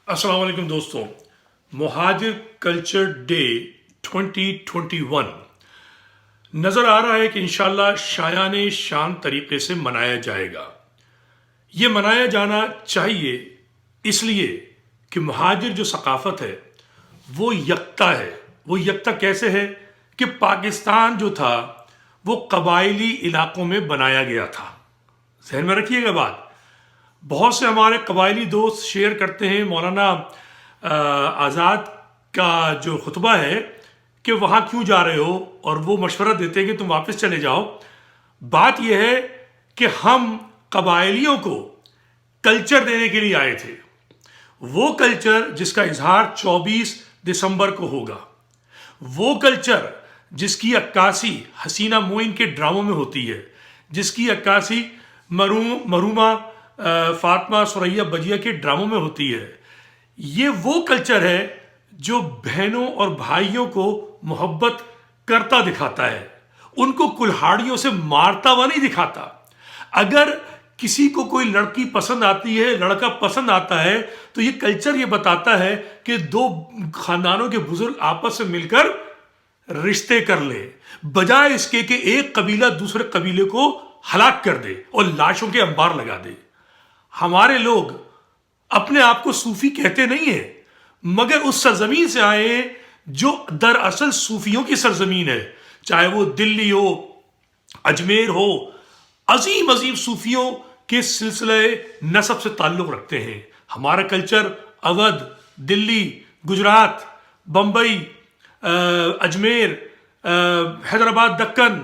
अस्सलाम वालेकुम दोस्तों। मुहाजिर कल्चर डे 2021 नज़र आ रहा है कि इंशाल्लाह शायाने शान तरीके से मनाया जाएगा। ये मनाया जाना चाहिए इसलिए कि मुहाजिर जो सकाफ़त है वो यकता है। वो यकता कैसे है कि पाकिस्तान जो था वो कबायली इलाकों में बनाया गया था। ज़हन में रखिएगा बात। बहुत से हमारे कबायली दोस्त शेयर करते हैं मौलाना आज़ाद का जो खुतबा है कि वहाँ क्यों जा रहे हो, और वो मशवरा देते हैं कि तुम वापस चले जाओ। बात यह है कि हम कबायलियों को कल्चर देने के लिए आए थे। वो कल्चर जिसका इजहार 24 दिसंबर को होगा, वो कल्चर जिसकी अक्कासी हसीना मोइन के ड्रामों में होती है, जिसकी अक्कासी मरूमा फातिमा सुरैया बजिया के ड्रामों में होती है। ये वो कल्चर है जो बहनों और भाइयों को मोहब्बत करता दिखाता है, उनको कुल्हाड़ियों से मारता हुआ नहीं दिखाता। अगर किसी को कोई लड़की पसंद आती है, लड़का पसंद आता है, तो ये कल्चर ये बताता है कि दो खानदानों के बुजुर्ग आपस में मिलकर रिश्ते कर ले, बजाय इसके कि एक कबीला दूसरे कबीले को हलाक कर दे और लाशों के अंबार लगा दे। हमारे लोग अपने आप को सूफी कहते नहीं है, मगर उस सरजमीन से आए हैं जो दरअसल सूफियों की सरजमीन है। चाहे वो दिल्ली हो, अजमेर हो, अजीम अजीम सूफियों के सिलसिले नसब से ताल्लुक़ रखते हैं। हमारा कल्चर अवध, दिल्ली, गुजरात, बम्बई, अजमेर, हैदराबाद, दक्कन,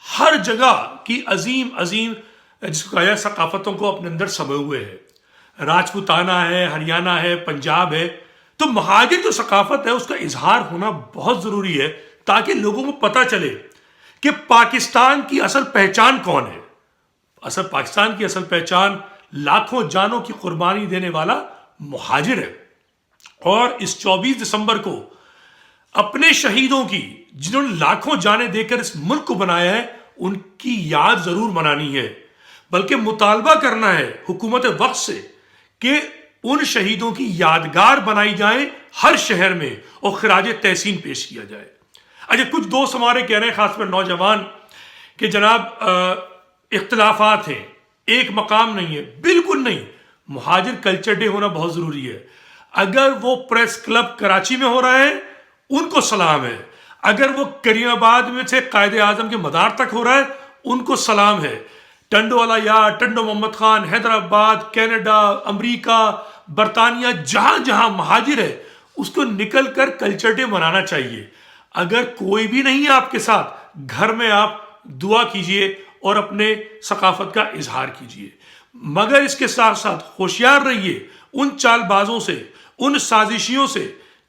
हर जगह की अजीम अजीम जिसको कहा जाए सकाफतों को अपने अंदर समाये हुए है। राजपूताना है, हरियाणा है, पंजाब है। तो मुहाजिर जो सकाफत है उसका इजहार होना बहुत ज़रूरी है, ताकि लोगों को पता चले कि पाकिस्तान की असल पहचान कौन है। पाकिस्तान की असल पहचान लाखों जानों की कुर्बानी देने वाला मुहाजिर है। और इस 24 दिसंबर को अपने शहीदों की, जिन्होंने लाखों जाने देकर इस मुल्क को बनाया है, उनकी याद जरूर मनानी है, बल्कि मुतालबा करना है हुकूमत वक्त से कि उन शहीदों की यादगार बनाई जाए हर शहर में और खराज तहसीन पेश किया जाए। अच्छा, कुछ दोस्त हमारे कह रहे हैं, खासकर नौजवान, कि जनाब इख्तलाफात हैं, एक मकाम नहीं है। बिल्कुल नहीं। मुहाजिर कल्चर डे होना बहुत ज़रूरी है। अगर वो प्रेस क्लब कराची में हो रहा है, उनको सलाम है। अगर वो करीमाबाद में से कायदे आजम के मदार तक हो रहा है, उनको सलाम है। टंडो वाला यार, टंडो मोहम्मद खान, हैदराबाद, कनाडा, अमेरिका, बरतानिया, जहां जहां महाजिर है, उसको निकल कर कल्चर डे मनाना चाहिए। अगर कोई भी नहीं है आपके साथ, घर में आप दुआ कीजिए और अपने सकाफत का इजहार कीजिए। मगर इसके साथ साथ होशियार रहिए उन चालबाजों से, उन साजिशियों से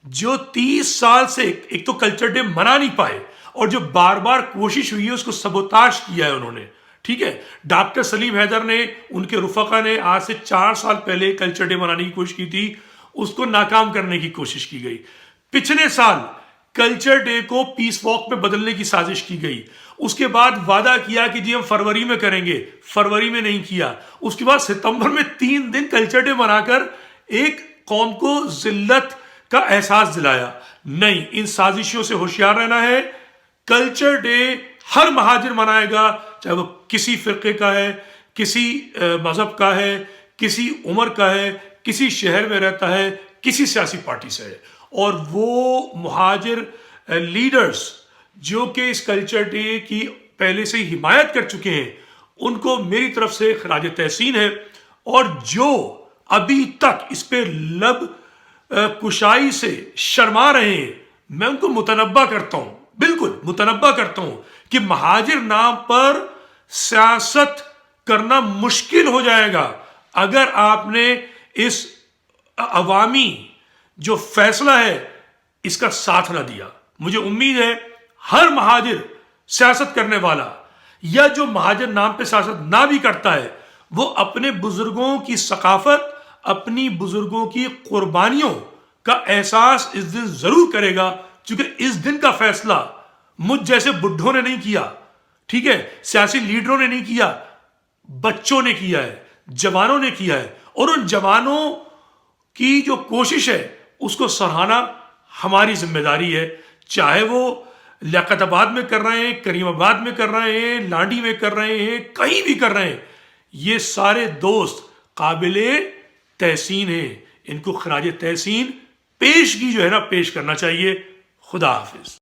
जो 30 साल से एक तो कल्चर डे मना नहीं पाए, और जो बार बार कोशिश हुई है उसको सबोताश किया है उन्होंने। ठीक है, डॉक्टर सलीम हैदर ने, उनके रुफका ने आज से 4 साल पहले कल्चर डे मनाने की कोशिश की थी, उसको नाकाम करने की कोशिश की गई। पिछले साल कल्चर डे को पीस वॉक में बदलने की साजिश की गई। उसके बाद वादा किया कि जी हम फरवरी में करेंगे, फरवरी में नहीं किया। उसके बाद सितंबर में 3 दिन कल्चर डे मनाकर एक कौम को जिल्लत का एहसास दिलाया। नहीं, इन साजिशों से होशियार रहना है। कल्चर डे हर महाजिर मनाएगा, चाहे वो किसी फिरके का है, किसी मजहब का है, किसी उम्र का है, किसी शहर में रहता है, किसी सियासी पार्टी से है। और वो मुहाजिर लीडर्स जो कि इस कल्चर डे की पहले से ही हिमायत कर चुके हैं, उनको मेरी तरफ से खराज तहसीन है। और जो अभी तक इस पे लब कुशाई से शर्मा रहे हैं, मैं उनको मुतनब्बा करता हूं, बिल्कुल मुतनब्बा करता हूं कि महाजिर नाम पर सियासत करना मुश्किल हो जाएगा अगर आपने इस अवामी जो फैसला है इसका साथ ना दिया। मुझे उम्मीद है हर महाजिर सियासत करने वाला, या जो महाजिर नाम पे सियासत ना भी करता है, वो अपने बुजुर्गों की सकाफत, अपनी बुजुर्गों की कुर्बानियों का एहसास इस दिन जरूर करेगा, क्योंकि इस दिन का फैसला मुझ जैसे बुढ़ों ने नहीं किया, ठीक है, सियासी लीडरों ने नहीं किया, बच्चों ने किया है, जवानों ने किया है। और उन जवानों کی جو کوشش ہے اس کو سراہنا ہماری ذمہ داری ہے، چاہے وہ لیاقت آباد میں کر رہے ہیں، کریم آباد میں کر رہے ہیں، لانڈی میں کر رہے ہیں، کہیں بھی کر رہے ہیں، یہ سارے دوست قابل تحسین ہیں، ان کو خراج تحسین پیشگی جو ہے نا پیش کرنا چاہیے۔ خدا حافظ۔